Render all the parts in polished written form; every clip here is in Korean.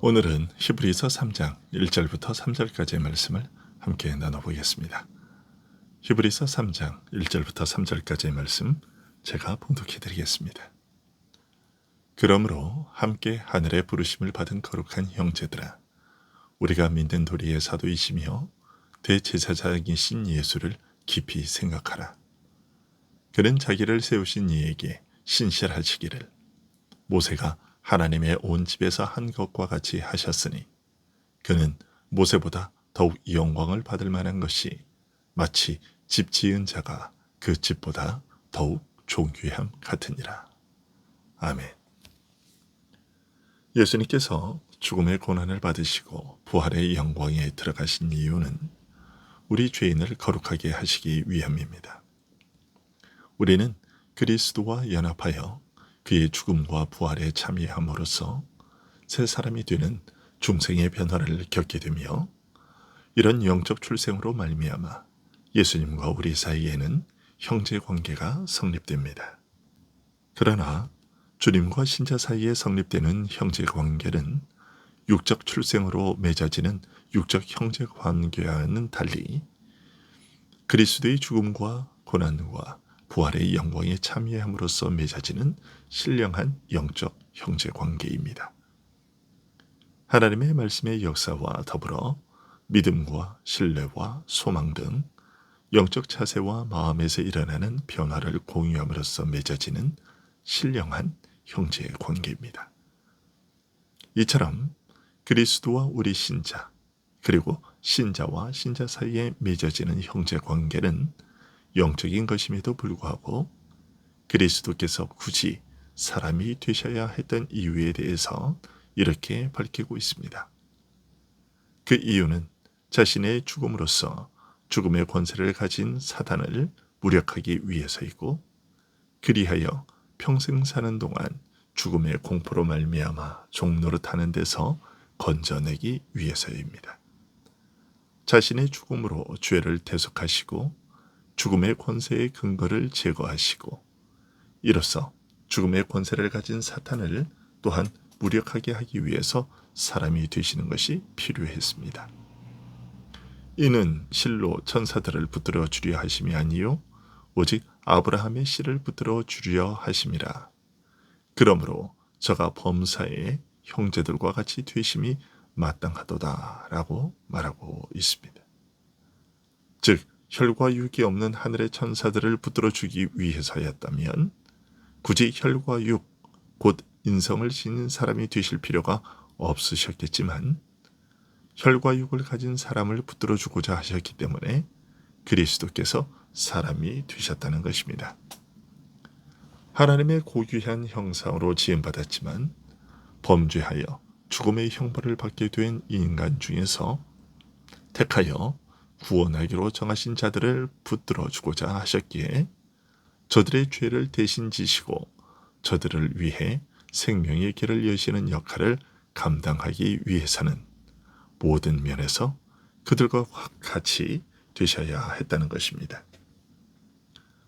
오늘은 히브리서 3장 1절부터 3절까지의 말씀을 함께 나눠보겠습니다. 히브리서 3장 1절부터 3절까지의 말씀 제가 봉독해 드리겠습니다. 그러므로 함께 하늘의 부르심을 받은 거룩한 형제들아, 우리가 믿는 도리의 사도이시며 대제사장이신 예수를 깊이 생각하라. 그는 자기를 세우신 이에게 신실하시기를 모세가 하나님의 온 집에서 한 것과 같이 하셨으니 그는 모세보다 더욱 영광을 받을 만한 것이 마치 집 지은 자가 그 집보다 더욱 존귀함 같으니라. 아멘. 예수님께서 죽음의 고난을 받으시고 부활의 영광에 들어가신 이유는 우리 죄인을 거룩하게 하시기 위함입니다. 우리는 그리스도와 연합하여 그의 죽음과 부활에 참여함으로써 새 사람이 되는 중생의 변화를 겪게 되며 이런 영적 출생으로 말미암아 예수님과 우리 사이에는 형제 관계가 성립됩니다. 그러나 주님과 신자 사이에 성립되는 형제 관계는 육적 출생으로 맺어지는 육적 형제 관계와는 달리 그리스도의 죽음과 고난과 부활의 영광에 참여함으로써 맺어지는 신령한 영적 형제 관계입니다. 하나님의 말씀의 역사와 더불어 믿음과 신뢰와 소망 등 영적 자세와 마음에서 일어나는 변화를 공유함으로써 맺어지는 신령한 형제 관계입니다. 이처럼 그리스도와 우리 신자, 그리고 신자와 신자 사이에 맺어지는 형제 관계는 영적인 것임에도 불구하고 그리스도께서 굳이 사람이 되셔야 했던 이유에 대해서 이렇게 밝히고 있습니다. 그 이유는 자신의 죽음으로써 죽음의 권세를 가진 사단을 무력하기 위해서이고, 그리하여 평생 사는 동안 죽음의 공포로 말미암아 종노릇하는 데서 건져내기 위해서입니다. 자신의 죽음으로 죄를 대속하시고 죽음의 권세의 근거를 제거하시고 이로써 죽음의 권세를 가진 사탄을 또한 무력하게 하기 위해서 사람이 되시는 것이 필요했습니다. 이는 실로 천사들을 붙들어 주려 하심이 아니요 오직 아브라함의 씨를 붙들어 주려 하심이라. 그러므로 저가 범사에 형제들과 같이 되심이 마땅하도다 라고 말하고 있습니다. 즉 혈과 육이 없는 하늘의 천사들을 붙들어 주기 위해서였다면 굳이 혈과 육, 곧 인성을 지닌 사람이 되실 필요가 없으셨겠지만 혈과 육을 가진 사람을 붙들어 주고자 하셨기 때문에 그리스도께서 사람이 되셨다는 것입니다. 하나님의 고귀한 형상으로 지음받았지만 범죄하여 죽음의 형벌을 받게 된 인간 중에서 택하여 구원하기로 정하신 자들을 붙들어 주고자 하셨기에 저들의 죄를 대신 지시고 저들을 위해 생명의 길을 여시는 역할을 감당하기 위해서는 모든 면에서 그들과 같이 되셔야 했다는 것입니다.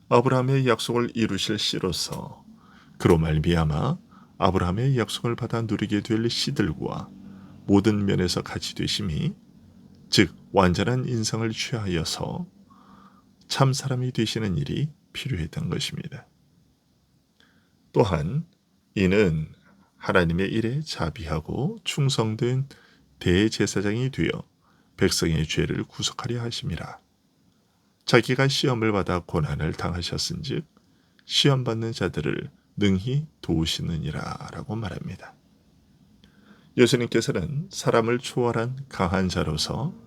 아브라함의 약속을 이루실 씨로서 그로 말미암아 아브라함의 약속을 받아 누리게 될 씨들과 모든 면에서 같이 되심이, 즉 완전한 인성을 취하여서 참 사람이 되시는 일이 필요했던 것입니다. 또한 이는 하나님의 일에 자비하고 충성된 대제사장이 되어 백성의 죄를 구속하려 하심이라. 자기가 시험을 받아 고난을 당하셨은즉 시험받는 자들을 능히 도우시느니라 라고 말합니다. 예수님께서는 사람을 초월한 강한 자로서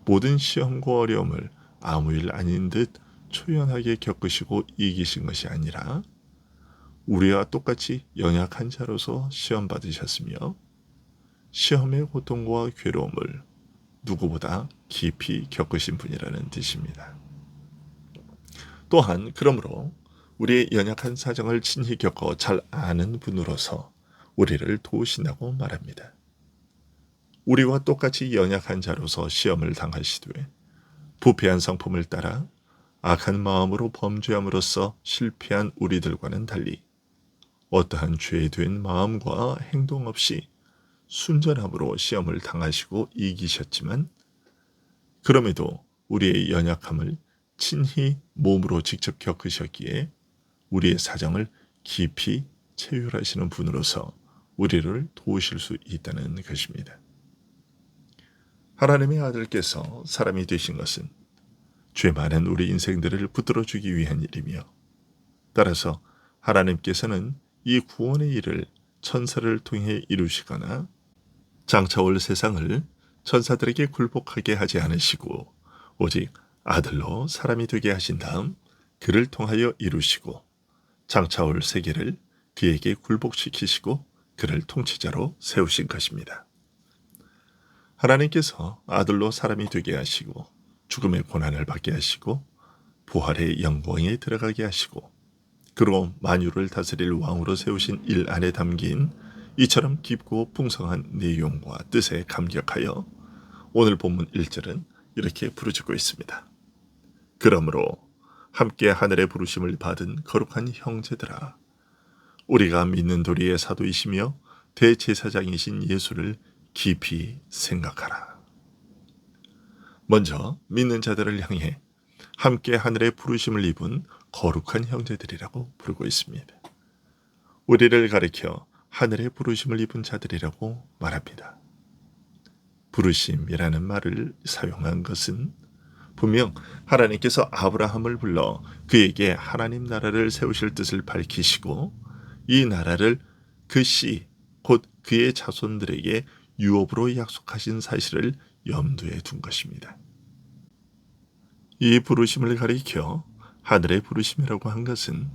모든 시험과 어려움을 아무 일 아닌 듯 초연하게 겪으시고 이기신 것이 아니라 우리와 똑같이 연약한 자로서 시험 받으셨으며 시험의 고통과 괴로움을 누구보다 깊이 겪으신 분이라는 뜻입니다. 또한 그러므로 우리의 연약한 사정을 친히 겪어 잘 아는 분으로서 우리를 도우신다고 말합니다. 우리와 똑같이 연약한 자로서 시험을 당하시되 부패한 성품을 따라 악한 마음으로 범죄함으로써 실패한 우리들과는 달리 어떠한 죄된 마음과 행동 없이 순전함으로 시험을 당하시고 이기셨지만 그럼에도 우리의 연약함을 친히 몸으로 직접 겪으셨기에 우리의 사정을 깊이 체휼하시는 분으로서 우리를 도우실 수 있다는 것입니다. 하나님의 아들께서 사람이 되신 것은 죄 많은 우리 인생들을 붙들어주기 위한 일이며 따라서 하나님께서는 이 구원의 일을 천사를 통해 이루시거나 장차 올 세상을 천사들에게 굴복하게 하지 않으시고 오직 아들로 사람이 되게 하신 다음 그를 통하여 이루시고 장차 올 세계를 그에게 굴복시키시고 그를 통치자로 세우신 것입니다. 하나님께서 아들로 사람이 되게 하시고 죽음의 고난을 받게 하시고 부활의 영광에 들어가게 하시고 그로 만유를 다스릴 왕으로 세우신 일 안에 담긴 이처럼 깊고 풍성한 내용과 뜻에 감격하여 오늘 본문 1절은 이렇게 부르짖고 있습니다. 그러므로 함께 하늘의 부르심을 받은 거룩한 형제들아, 우리가 믿는 도리의 사도이시며 대제사장이신 예수를 깊이 생각하라. 먼저 믿는 자들을 향해 함께 하늘의 부르심을 입은 거룩한 형제들이라고 부르고 있습니다. 우리를 가리켜 하늘의 부르심을 입은 자들이라고 말합니다. 부르심이라는 말을 사용한 것은 분명 하나님께서 아브라함을 불러 그에게 하나님 나라를 세우실 뜻을 밝히시고 이 나라를 그 씨, 곧 그의 자손들에게 유업으로 약속하신 사실을 염두에 둔 것입니다. 이 부르심을 가리켜 하늘의 부르심이라고 한 것은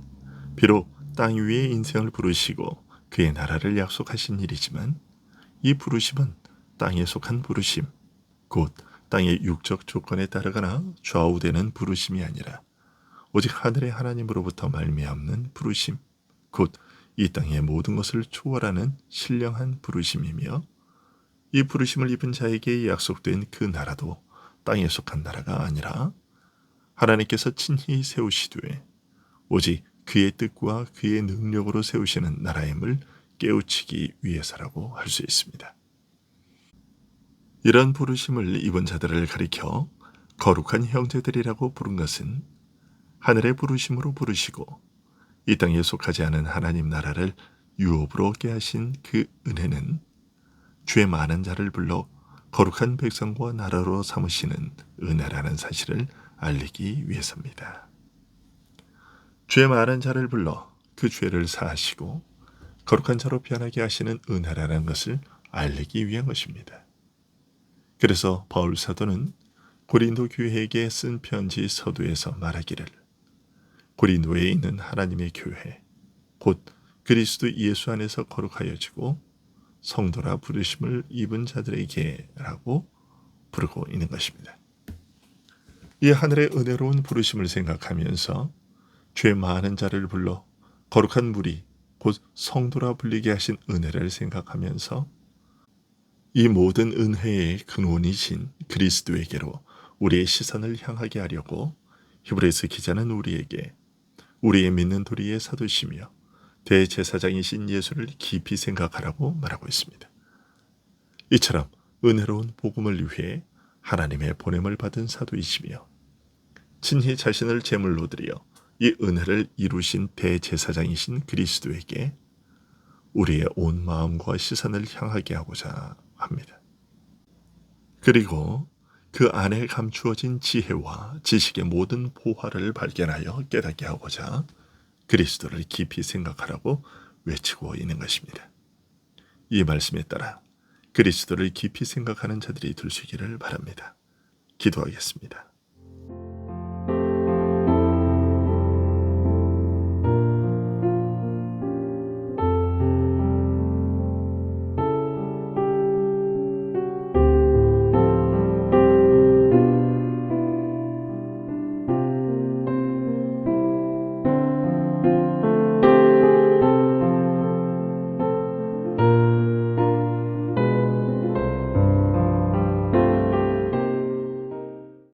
비록 땅 위의 인생을 부르시고 그의 나라를 약속하신 일이지만 이 부르심은 땅에 속한 부르심, 곧 땅의 육적 조건에 따르거나 좌우되는 부르심이 아니라 오직 하늘의 하나님으로부터 말미암는 부르심, 곧 이 땅의 모든 것을 초월하는 신령한 부르심이며 이 부르심을 입은 자에게 약속된 그 나라도 땅에 속한 나라가 아니라 하나님께서 친히 세우시되 오직 그의 뜻과 그의 능력으로 세우시는 나라임을 깨우치기 위해서라고 할 수 있습니다. 이런 부르심을 입은 자들을 가리켜 거룩한 형제들이라고 부른 것은 하늘의 부르심으로 부르시고 이 땅에 속하지 않은 하나님 나라를 유업으로 얻게 하신 그 은혜는 죄 많은 자를 불러 거룩한 백성과 나라로 삼으시는 은혜라는 사실을 알리기 위해서입니다. 죄 많은 자를 불러 그 죄를 사하시고 거룩한 자로 변하게 하시는 은혜라는 것을 알리기 위한 것입니다. 그래서 바울 사도는 고린도 교회에게 쓴 편지 서두에서 말하기를 고린도에 있는 하나님의 교회 곧 그리스도 예수 안에서 거룩하여지고 성도라 부르심을 입은 자들에게 라고 부르고 있는 것입니다. 이 하늘의 은혜로운 부르심을 생각하면서 죄 많은 자를 불러 거룩한 무리 곧 성도라 불리게 하신 은혜를 생각하면서 이 모든 은혜의 근원이신 그리스도에게로 우리의 시선을 향하게 하려고 히브리서 기자는 우리에게 우리의 믿는 도리의 사도시며 대제사장이신 예수를 깊이 생각하라고 말하고 있습니다. 이처럼 은혜로운 복음을 위해 하나님의 보냄을 받은 사도이시며 친히 자신을 제물로 드려 이 은혜를 이루신 대제사장이신 그리스도에게 우리의 온 마음과 시선을 향하게 하고자 합니다. 그리고 그 안에 감추어진 지혜와 지식의 모든 보화를 발견하여 깨닫게 하고자 그리스도를 깊이 생각하라고 외치고 있는 것입니다. 이 말씀에 따라 그리스도를 깊이 생각하는 자들이 될 수 있기를 바랍니다. 기도하겠습니다.